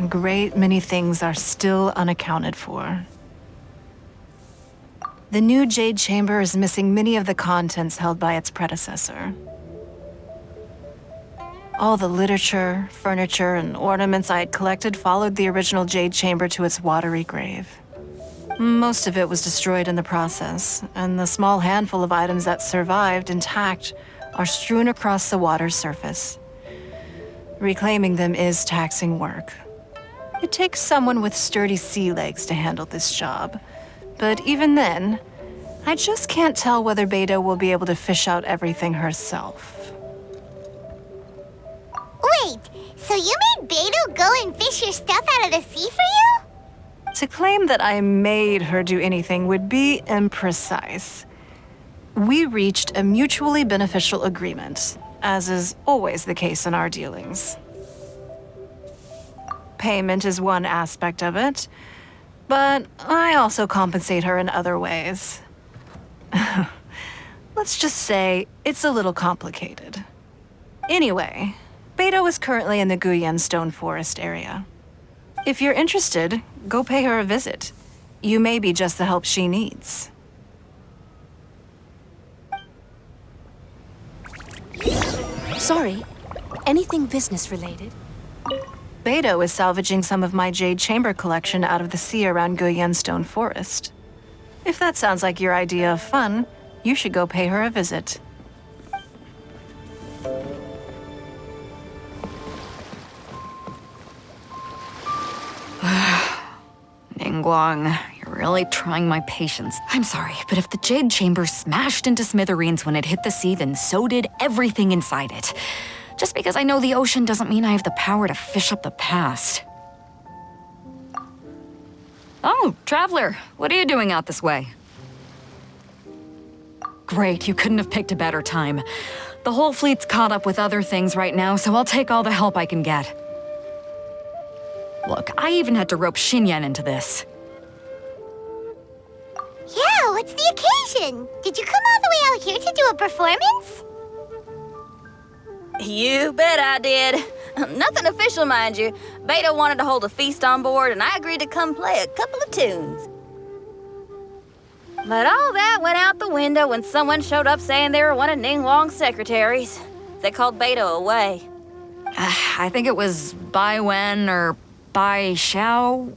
a great many things are still unaccounted for. The new Jade Chamber is missing many of the contents held by its predecessor. All the literature, furniture, and ornaments I had collected followed the original Jade Chamber to its watery grave. Most of it was destroyed in the process, and the small handful of items that survived intact are strewn across the water's surface. Reclaiming them is taxing work. It takes someone with sturdy sea legs to handle this job, but even then, I just can't tell whether Beta will be able to fish out everything herself. Wait, so you made Beto go and fish your stuff out of the sea for you? To claim that I made her do anything would be imprecise. We reached a mutually beneficial agreement, as is always the case in our dealings. Payment is one aspect of it, but I also compensate her in other ways. Let's just say it's a little complicated. Anyway, Beto is currently in the Guyan Stone Forest area. If you're interested, go pay her a visit. You may be just the help she needs. Sorry, anything business-related? Beto is salvaging some of my Jade Chamber collection out of the sea around Guyan Stone Forest. If that sounds like your idea of fun, you should go pay her a visit. Ningguang, you're really trying my patience. I'm sorry, but if the Jade Chamber smashed into smithereens when it hit the sea, then so did everything inside it. Just because I know the ocean doesn't mean I have the power to fish up the past. Oh, Traveler, what are you doing out this way? Great, you couldn't have picked a better time. The whole fleet's caught up with other things right now, so I'll take all the help I can get. Look, I even had to rope Xinyan into this. Yeah, what's the occasion? Did you come all the way out here to do a performance? You bet I did. Nothing official, mind you. Beto wanted to hold a feast on board, and I agreed to come play a couple of tunes. But all that went out the window when someone showed up saying they were one of Ningguang's secretaries. They called Beto away. I think it was Bai Wen or Bai Xiao.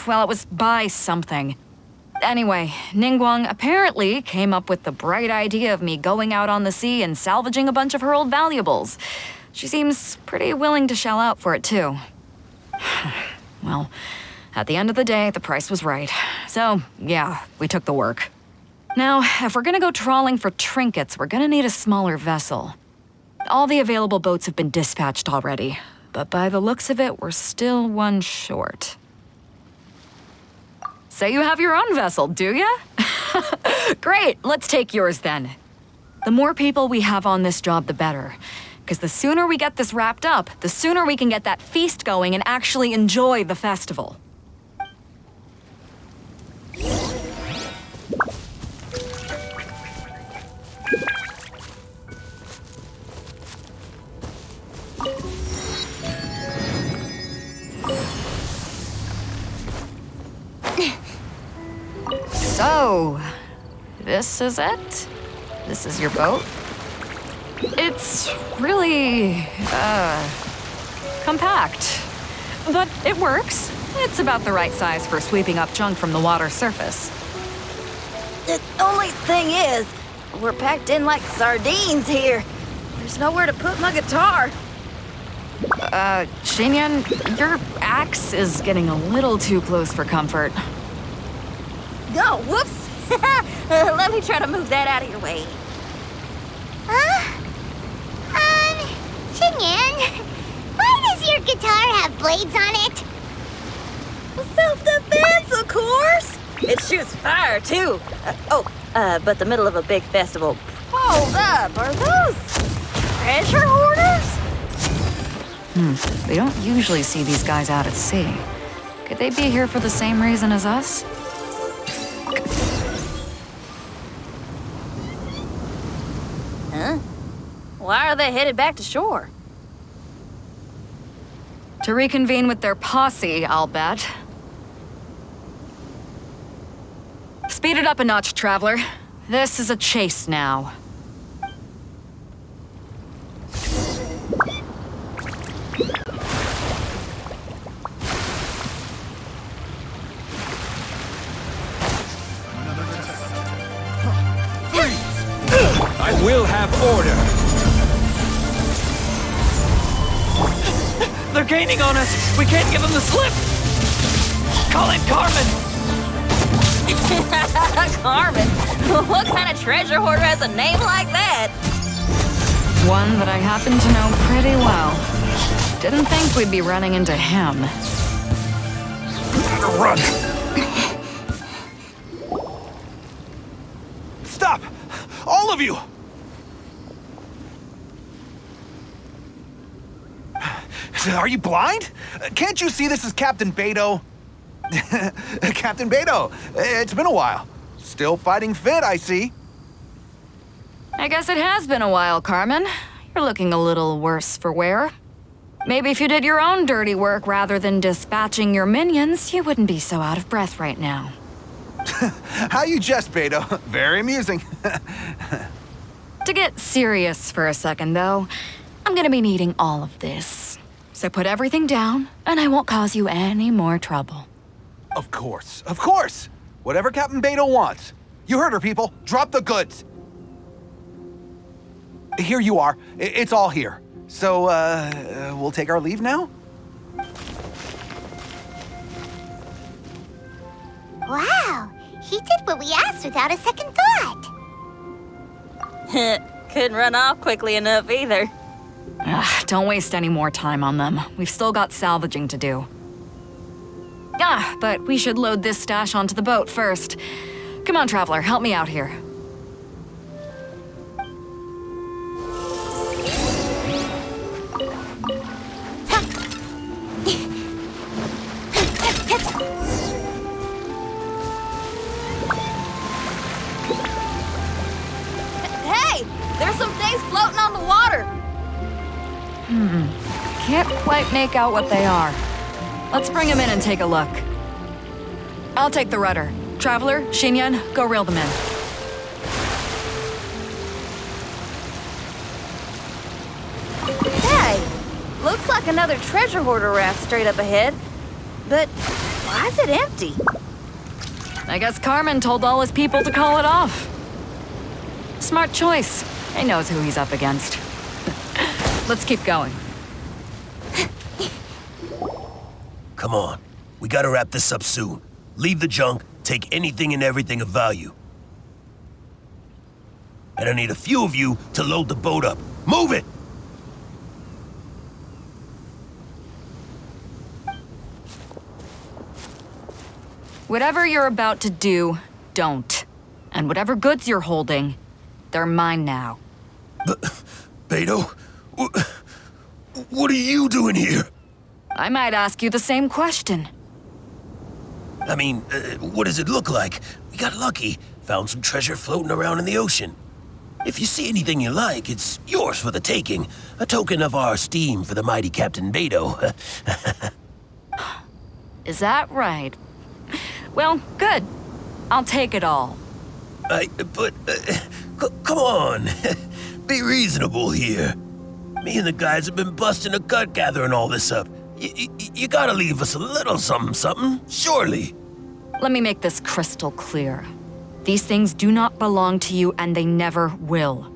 Well, it was Bai something. Anyway, Ningguang apparently came up with the bright idea of me going out on the sea and salvaging a bunch of her old valuables. She seems pretty willing to shell out for it, too. Well, at the end of the day, the price was right. So, yeah, we took the work. Now, if we're gonna go trawling for trinkets, we're gonna need a smaller vessel. All the available boats have been dispatched already, but by the looks of it, we're still one short. Say you have your own vessel, do ya? Great, let's take yours then. The more people we have on this job, the better. Because the sooner we get this wrapped up, the sooner we can get that feast going and actually enjoy the festival. So, this is it? This is your boat? It's really, compact. But it works. It's about the right size for sweeping up junk from the water's surface. The only thing is, we're packed in like sardines here. There's nowhere to put my guitar. Xinyan, your axe is getting a little too close for comfort. Oh, whoops! Let me try to move that out of your way. Xinyan, why does your guitar have blades on it? Self-defense, of course! It shoots fire, too. But the middle of a big festival. Hold up, are those treasure hoarders? We don't usually see these guys out at sea. Could they be here for the same reason as us? Huh? Why are they headed back to shore? To reconvene with their posse, I'll bet. Speed it up a notch, Traveler. This is a chase now. I will have order. They're gaining on us! We can't give them the slip! Call in Carmen! Carmen? What kind of treasure hoarder has a name like that? One that I happen to know pretty well. Didn't think we'd be running into him. Run! Stop! All of you! Are you blind? Can't you see this is Captain Beto? Captain Beto, it's been a while. Still fighting fit, I see. I guess it has been a while, Carmen. You're looking a little worse for wear. Maybe if you did your own dirty work rather than dispatching your minions, you wouldn't be so out of breath right now. How you jest, Beto. Very amusing. To get serious for a second, though, I'm gonna be needing all of this. So put everything down, and I won't cause you any more trouble. Of course, of course. Whatever Captain Beto wants. You heard her, people. Drop the goods. Here you are. It's all here. So, we'll take our leave now? Wow, he did what we asked without a second thought. Couldn't run off quickly enough either. Don't waste any more time on them. We've still got salvaging to do. But we should load this stash onto the boat first. Come on, Traveler, help me out here. Hey! There's some things floating on the water! Can't quite make out what they are. Let's bring them in and take a look. I'll take the rudder. Traveler, Xinyan, go reel them in. Hey! Looks like another treasure hoarder raft straight up ahead. But why is it empty? I guess Carmen told all his people to call it off. Smart choice. He knows who he's up against. Let's keep going. Come on. We gotta wrap this up soon. Leave the junk, take anything and everything of value. And I need a few of you to load the boat up. Move it! Whatever you're about to do, don't. And whatever goods you're holding, they're mine now. Beto? What are you doing here? I might ask you the same question. I mean, what does it look like? We got lucky. Found some treasure floating around in the ocean. If you see anything you like, it's yours for the taking. A token of our esteem for the mighty Captain Beto. Is that right? Well, good. I'll take it all. Come on. Be reasonable here. Me and the guys have been busting a gut gathering all this up. You gotta leave us a little something, surely. Let me make this crystal clear. These things do not belong to you, and they never will.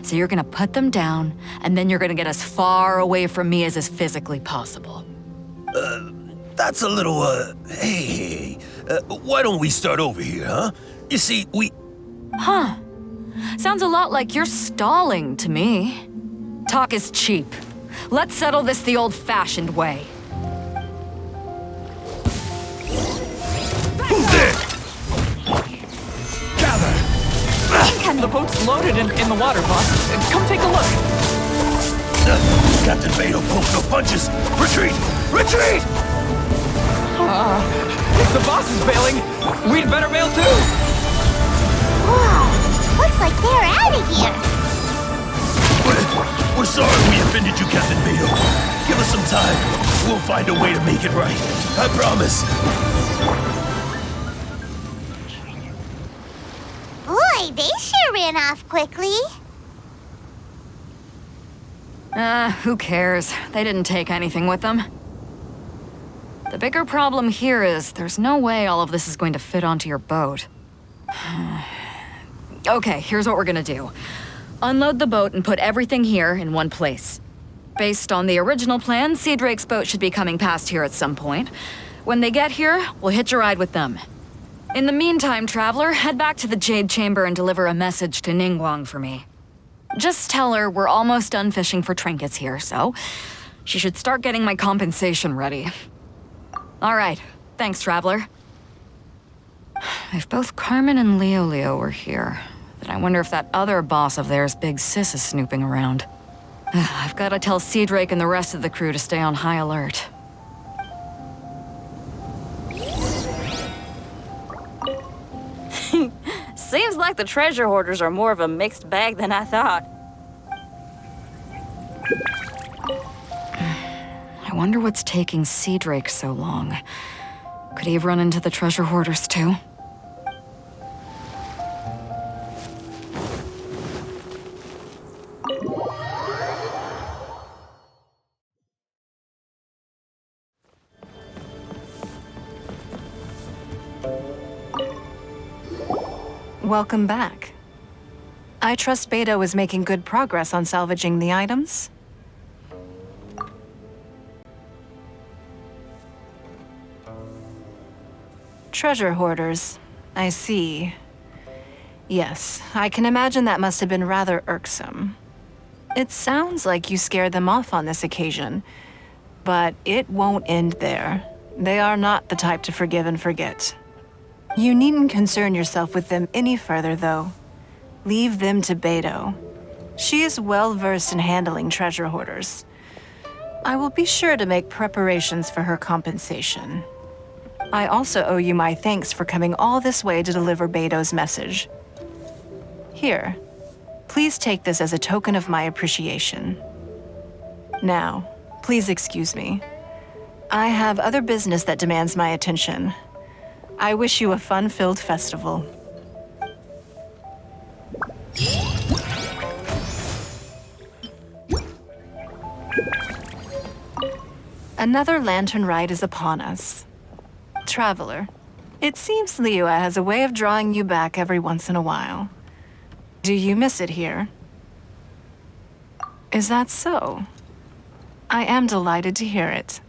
So you're gonna put them down, and then you're gonna get as far away from me as is physically possible. That's a little, hey, why don't we start over here, huh? You see, Huh. Sounds a lot like you're stalling to me. Talk is cheap. Let's settle this the old-fashioned way. Who's there? Gather! The boat's loaded in the water, boss. Come take a look. Captain Beto pulls no punches. Retreat! Retreat! If the boss is bailing, we'd better bail too. Whoa, looks like they're out of here. We're sorry we offended you, Captain Beto. Give us some time. We'll find a way to make it right. I promise. Boy, they sure ran off quickly. Who cares? They didn't take anything with them. The bigger problem here is there's no way all of this is going to fit onto your boat. Okay, here's what we're gonna do. Unload the boat and put everything here in one place. Based on the original plan, Sea Drake's boat should be coming past here at some point. When they get here, we'll hitch a ride with them. In the meantime, Traveler, head back to the Jade Chamber and deliver a message to Ningguang for me. Just tell her we're almost done fishing for trinkets here, so she should start getting my compensation ready. All right, thanks, Traveler. If both Carmen and Leo were here, then I wonder if that other boss of theirs, Big Sis, is snooping around. I've got to tell Sea Drake and the rest of the crew to stay on high alert. Seems like the treasure hoarders are more of a mixed bag than I thought. I wonder what's taking Sea Drake so long. Could he have run into the treasure hoarders too? Welcome back. I trust Beto is making good progress on salvaging the items. Treasure hoarders. I see. Yes, I can imagine that must have been rather irksome. It sounds like you scared them off on this occasion, but it won't end there. They are not the type to forgive and forget. You needn't concern yourself with them any further, though. Leave them to Beto. She is well versed in handling treasure hoarders. I will be sure to make preparations for her compensation. I also owe you my thanks for coming all this way to deliver Beto's message. Here, please take this as a token of my appreciation. Now, please excuse me. I have other business that demands my attention. I wish you a fun-filled festival. Another lantern ride is upon us. Traveler, it seems Liyue has a way of drawing you back every once in a while. Do you miss it here? Is that so? I am delighted to hear it.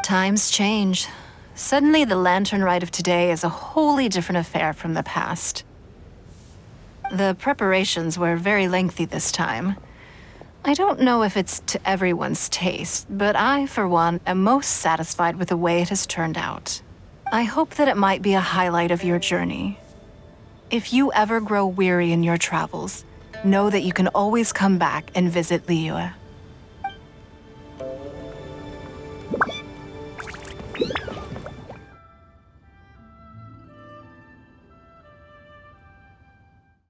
Times change. Suddenly, the lantern ride of today is a wholly different affair from the past. The preparations were very lengthy this time. I don't know if it's to everyone's taste, but I, for one, am most satisfied with the way it has turned out. I hope that it might be a highlight of your journey. If you ever grow weary in your travels, know that you can always come back and visit Liyue.